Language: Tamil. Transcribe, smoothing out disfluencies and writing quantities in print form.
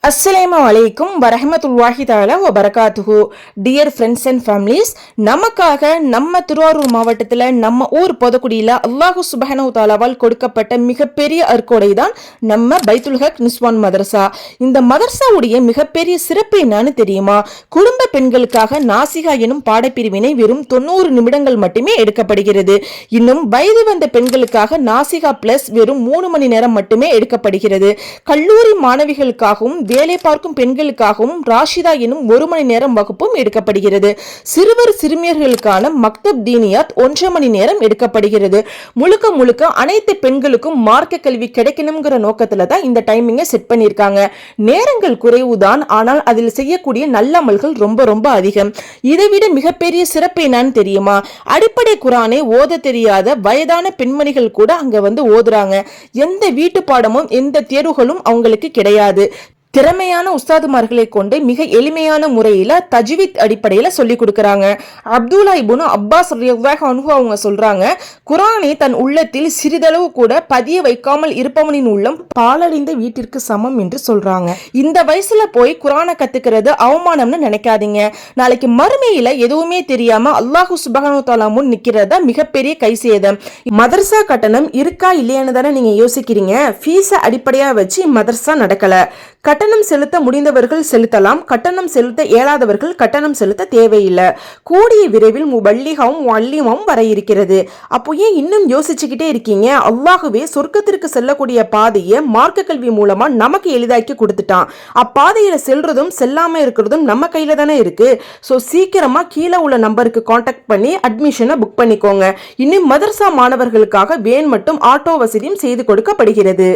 அஸ்ஸலாமு அலைக்கும் வரஹ்மத்துல்லாஹி தஆலா வ பரகாத்துஹு. டியர் ஃப்ரெண்ட்ஸ் அண்ட் ஃபேமிலிஸ், நமக்காக நம்ம திருவாரூர் மாவட்டத்தில் நம்ம ஊர் பொதக்குடியில் அல்லாஹு சுப்ஹானஹு தஆலாவால் கொடுக்கப்பட்ட மிகப்பெரிய அற்கொடை தான் நம்ம பைத்துல் ஹக் நிஸ்வான் மதரசா. இந்த மதரசாவுடைய மிகப்பெரிய சிறப்பு என்னன்னு தெரியுமா? குடும்ப பெண்களுக்காக நாசிகா எனும் பாடப்பிரிவினை வெறும் 90 நிமிடங்கள் மட்டுமே எடுக்கப்படுகிறது. இன்னும் வயது வந்த பெண்களுக்காக நாசிகா பிளஸ் வெறும் 3 மணி நேரம் மட்டுமே எடுக்கப்படுகிறது. கல்லூரி மாணவிகளுக்காகவும் வேலை பார்க்கும் பெண்களுக்காகவும் ராஷிதா எனும் 1 மணி நேரம் வகுப்பும் எடுக்கப்படுகிறது. சிறுவர் சிறுமியர்களுக்கான மக்தப் தீனியாத் 1.5 மணி நேரம் எடுக்கப்படுகிறது. முழுக்க முழுக்க அனைத்து பெண்களுக்கும் மார்க்க கல்வி கிடைக்கணுங்கிற நோக்கத்துல தான் இந்த டைமிங்கை செட் பண்ணியிருக்காங்க. நேரங்கள் குறைவுதான், ஆனால் அதில் செய்யக்கூடிய நல்ல அமல்கள் ரொம்ப ரொம்ப அதிகம். இதை விட மிகப்பெரிய சிறப்பு என்னன்னு தெரியுமா? அடிப்படை குரானை ஓத தெரியாத வயதான பெண்மணிகள் கூட அங்க வந்து ஓதுறாங்க. எந்த வீட்டு பாடமும் எந்த தேர்வுகளும் அவங்களுக்கு கிடையாது. திறமையான உஸ்தாதுமார்களை கொண்டு மிக எளிமையான முறையில தஜ்வீத் அடிப்படையில சொல்லி கொடுக்கறாங்க. அப்துல்லா இப்னு அப்பாஸ் ரலியல்லாஹு அன்ஹு அவங்க சொல்றாங்க, குர்ஆனை தன் உள்ளத்தில் சிறிதளவு கூட பதிய வைக்காமல் இருப்பவனின் உள்ளம் பாலடைந்த வீட்டிற்கு சமம் என்று சொல்றாங்க. இந்த வயசுல போய் குர்ஆனை கத்துக்கிறது அவமானம்னு நினைக்காதீங்க. நாளைக்கு மறுமையில எதுவுமே தெரியாம அல்லாஹு சுப்ஹானஹு தஆலா முன் நிக்கிறதா மிகப்பெரிய கைசேதம். மதரசா கட்டணம் இருக்கா இல்லையான்னு தானே நீங்க யோசிக்கிறீங்க. ஃபீஸ அடிப்படையா வச்சு மதரசா நடக்கல. கட்டணம் செலுத்த முடிந்தவர்கள் செலுத்தலாம், கட்டணம் செலுத்த இயலாதவர்கள் கட்டணம் செலுத்த தேவையில்லை. கூடிய விரைவில் முபல்லிகாவும் வல்லிமாவும் வர இருக்கிறது. அப்போ ஏன் இன்னும் யோசிச்சுக்கிட்டே இருக்கீங்க? அல்லாஹுவே சொர்க்கத்திற்கு செல்லக்கூடிய பாதையை மார்க்க கல்வி மூலமா நமக்கு எளிதாக்கி கொடுத்துட்டான். அப்பாதையில செல்றதும் செல்லாம இருக்கிறதும் நம்ம கையில தானே இருக்கு. ஸோ சீக்கிரமா கீழே உள்ள நம்பருக்கு கான்டாக்ட் பண்ணி அட்மிஷனை புக் பண்ணிக்கோங்க. இன்னும் மதரசா மாணவர்களுக்காக வேன் மற்றும் ஆட்டோ வசதியும் செய்து கொடுக்கப்படுகிறது.